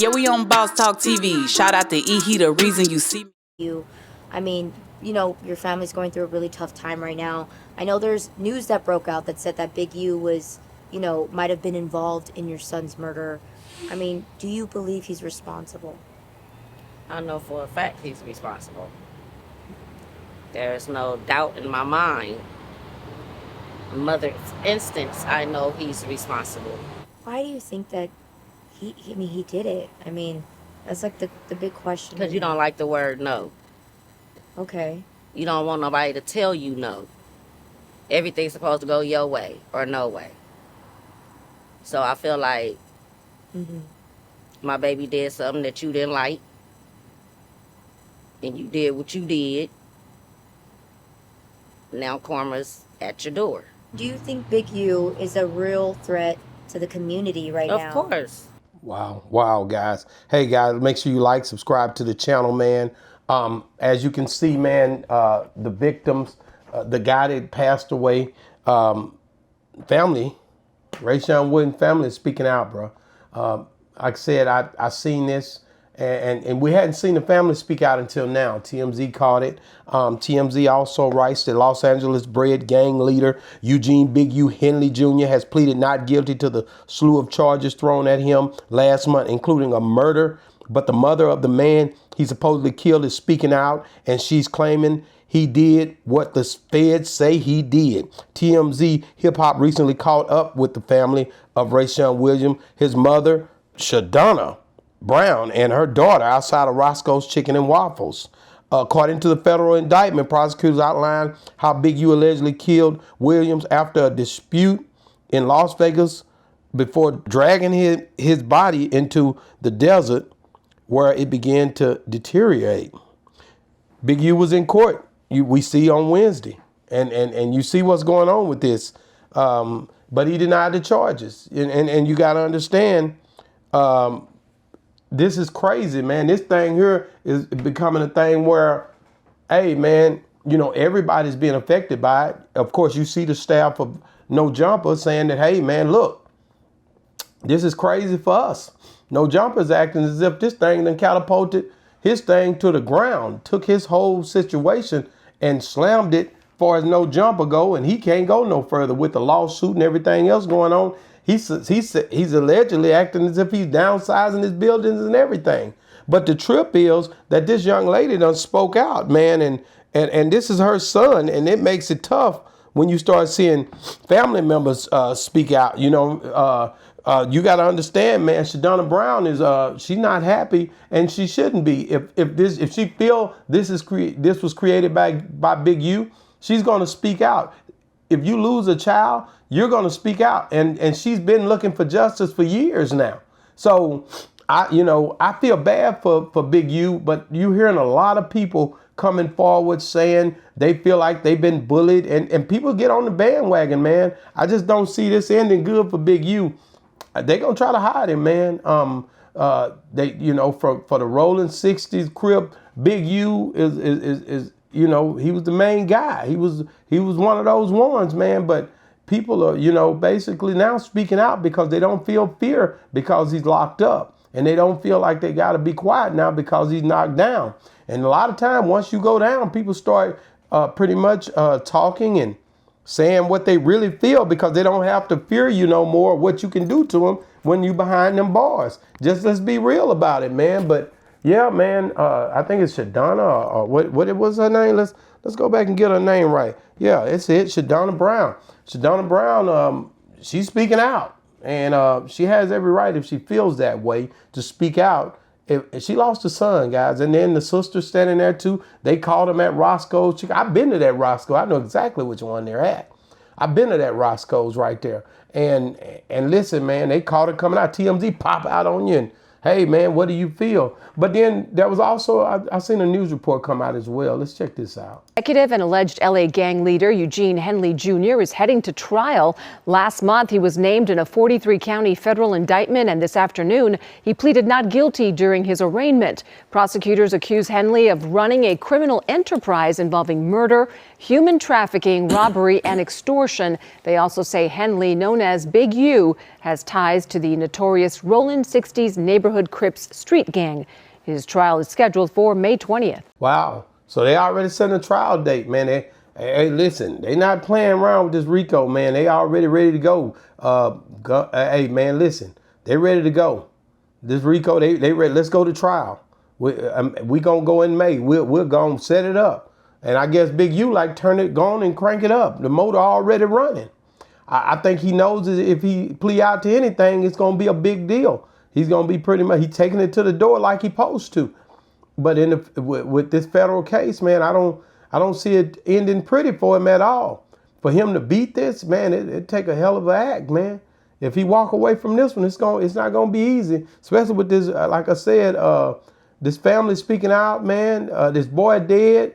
Yeah, we on Boss Talk TV. Shout out to E. He the reason you see me. I mean, you know, your family's going through a really tough time right now. I know there's news that broke out that said that Big U was, you know, might have been involved in your son's murder. I mean, do you believe he's responsible? I know for a fact he's responsible. There's no doubt in my mind. Mother's instance, I know he's responsible. Why do you think that he did it? I mean, that's like the big question. Because you don't like the word no. Okay. You don't want nobody to tell you no. Everything's supposed to go your way or no way. So I feel like my baby did something that you didn't like. And you did what you did. Now karma's at your door. Do you think Big U is a real threat to the community right now? Of course. Wow, guys. Hey, guys, make sure you like, subscribe to the channel, man. As you can see, man, the victims, the guy that passed away, family, Rayshawn Williams' family is speaking out, bro. Like I said, I seen this, and we hadn't seen the family speak out until now. TMZ caught it. TMZ also writes that Los Angeles bred gang leader Eugene Big U Henley Jr. has pleaded not guilty to the slew of charges thrown at him last month, including a murder. But the mother of the man he supposedly killed is speaking out, and she's claiming he did what the feds say he did. TMZ Hip Hop recently caught up with the family of Rayshawn Williams, his mother, Shadonna Brown, and her daughter outside of Roscoe's Chicken and Waffles. According to the federal indictment, prosecutors outlined how Big U allegedly killed Williams after a dispute in Las Vegas before dragging his body into the desert where it began to deteriorate. Big U was in court, we see on Wednesday, and you see what's going on with this. But he denied the charges, and you got to understand, this is crazy, man. This thing here is becoming a thing where, hey, man, you know, everybody's being affected by it. Of course, you see the staff of No Jumper saying that, hey, man, look, this is crazy for us. No Jumper's acting as if this thing done catapulted his thing to the ground, took his whole situation and slammed it far as No Jumper go, and he can't go no further with the lawsuit and everything else going on. He's allegedly acting as if he's downsizing his buildings and everything. But the trip is that this young lady done spoke out, man, and this is her son, and it makes it tough when you start seeing family members speak out. You know, you got to understand, man. Shadonna Brown is she's not happy, and she shouldn't be. If she feel this was created by Big U, she's gonna speak out. If you lose a child, you're going to speak out. And she's been looking for justice for years now. So, I feel bad for Big U, but you're hearing a lot of people coming forward saying they feel like they've been bullied, and people get on the bandwagon, man. I just don't see this ending good for Big U. They're going to try to hide him, man. They, you know, for the Rolling 60s CRIP, Big U is you know, he was the main guy. He was one of those ones, man. But people are, you know, basically now speaking out because they don't feel fear because he's locked up. And they don't feel like they got to be quiet now because he's knocked down. And a lot of time, once you go down, people start pretty much talking and saying what they really feel because they don't have to fear you no more what you can do to them when you behind them bars. Just let's be real about it, man. But yeah, man, I think it's Shadonna or what was her name? Let's go back and get her name right. Yeah, it's Shadonna Brown. Shadonna Brown, she's speaking out, and she has every right if she feels that way to speak out. If she lost a son, guys, and then the sister standing there too. They called him at Roscoe's. I've been to that Roscoe. I know exactly which one they're at. I've been to that Roscoe's right there. And listen, man, they called it coming out. TMZ pop out on you and, hey, man, what do you feel? But then there was also, I seen a news report come out as well. Let's check this out. Executive and alleged LA gang leader Eugene Henley Jr. is heading to trial. Last month, he was named in a 43-county federal indictment, and this afternoon, he pleaded not guilty during his arraignment. Prosecutors accuse Henley of running a criminal enterprise involving murder, human trafficking, robbery, and extortion. They also say Henley, known as Big U, has ties to the notorious Rolling 60s neighborhood neighborhood Crips street gang. His trial is scheduled for May 20th. Wow. So they already set a trial date, man. Hey, listen, they not playing around with this RICO, man. They already ready to go. Hey, man, listen, they ready to go. This RICO, they ready. Let's go to trial. We gonna go in May. We're gonna set it up. And I guess Big U go on and crank it up. The motor already running. I think he knows that if he plea out to anything, it's gonna be a big deal. He's gonna be he's taking it to the door like he supposed to. But with this federal case, man, I don't see it ending pretty for him at all. For him to beat this, man, it take a hell of an act, man. If he walk away from this one, it's not gonna be easy, especially with this. Like I said, this family speaking out, man. This boy dead.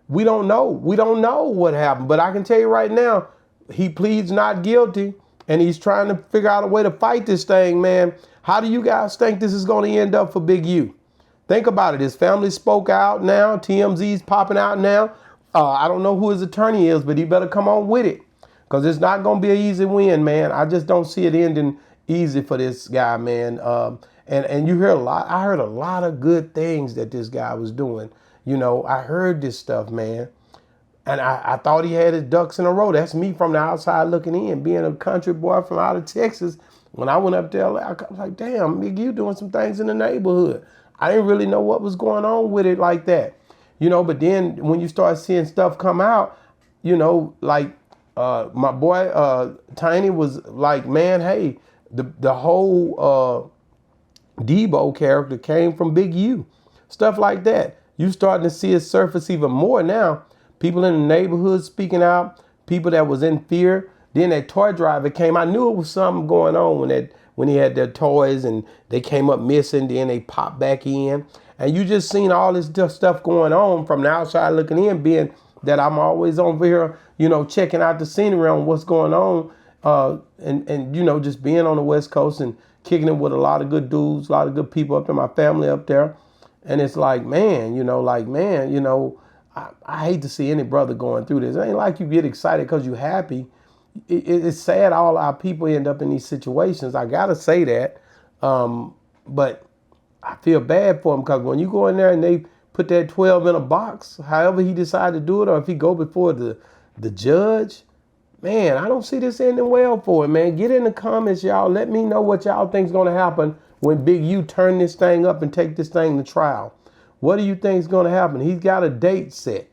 We don't know. We don't know what happened. But I can tell you right now, he pleads not guilty, and he's trying to figure out a way to fight this thing, man. How do you guys think this is going to end up for Big U? Think about it. His family spoke out now. TMZ's popping out now. I don't know who his attorney is, but he better come on with it, because it's not going to be an easy win, man. I just don't see it ending easy for this guy, man. And you hear a lot. I heard a lot of good things that this guy was doing. You know, I heard this stuff, man. And I thought he had his ducks in a row. That's me from the outside looking in, being a country boy from out of Texas. When I went up there, I was like, damn, Big U doing some things in the neighborhood. I didn't really know what was going on with it like that. You know, but then when you start seeing stuff come out, you know, like my boy Tiny was like, man, hey, the whole Debo character came from Big U. Stuff like that. You starting to see it surface even more now. People in the neighborhood speaking out, people that was in fear. Then that toy driver came. I knew it was something going on when he had their toys and they came up missing, then they popped back in. And you just seen all this stuff going on from the outside looking in, being that I'm always over here, you know, checking out the scenery on what's going on. And you know, just being on the West Coast and kicking it with a lot of good dudes, a lot of good people up there, my family up there. And it's like, man, I hate to see any brother going through this. It ain't like you get excited because you're happy. It's sad all our people end up in these situations. I got to say that. But I feel bad for him, because when you go in there and they put that 12 in a box, however he decided to do it, or if he go before the judge, man, I don't see this ending well for him, man. Get in the comments, y'all. Let me know what y'all think's going to happen when Big U turn this thing up and take this thing to trial. What do you think is going to happen? He's got a date set.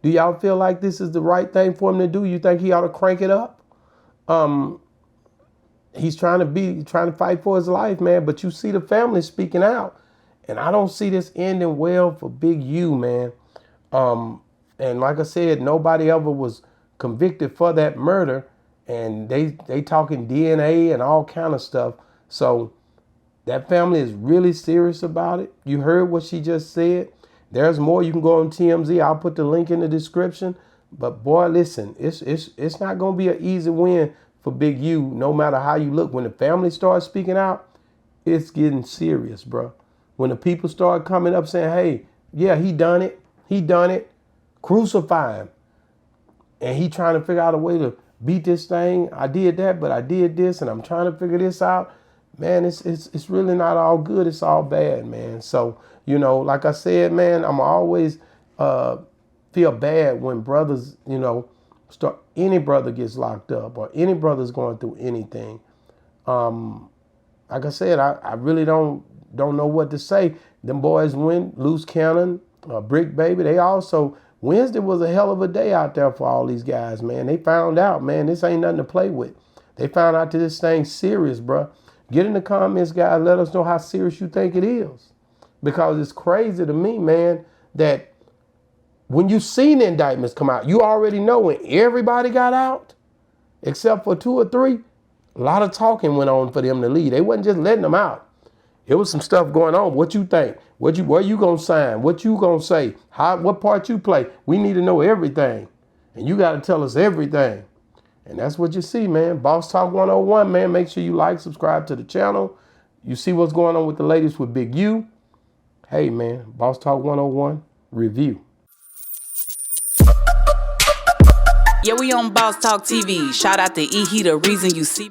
Do y'all feel like this is the right thing for him to do? You think he ought to crank it up? He's trying to fight for his life, man. But you see the family speaking out, and I don't see this ending well for Big U, man. And like I said, nobody ever was convicted for that murder, and they talking DNA and all kind of stuff. So that family is really serious about it. You heard what she just said. There's more. You can go on TMZ. I'll put the link in the description. But boy, listen, it's not going to be an easy win for Big U, no matter how you look. When the family starts speaking out, it's getting serious, bro. When the people start coming up saying, hey, yeah, he done it, crucify him. And he trying to figure out a way to beat this thing. I did that, but I did this, and I'm trying to figure this out. Man, it's really not all good. It's all bad, man. So, you know, like I said, man, I'm always feel bad when brothers, you know, any brother gets locked up or any brother's going through anything. Like I said, I really don't know what to say. Them boys win, Loose Cannon, Brick Baby. They also, Wednesday was a hell of a day out there for all these guys, man. They found out, man, this ain't nothing to play with. They found out that this thing's serious, bro. Get in the comments, guys. Let us know how serious you think it is. Because it's crazy to me, man, that when you seen the indictments come out, you already know when everybody got out, except for 2 or 3, a lot of talking went on for them to leave. They wasn't just letting them out. It was some stuff going on. What you think? Where you gonna sign? What you gonna say? What part you play? We need to know everything. And you got to tell us everything. And that's what you see, man. Boss Talk 101, man. Make sure you like, subscribe to the channel. You see what's going on with the ladies with Big U. Hey, man, Boss Talk 101 review. Yeah, we on Boss Talk TV. Shout out to E. He the reason you see me.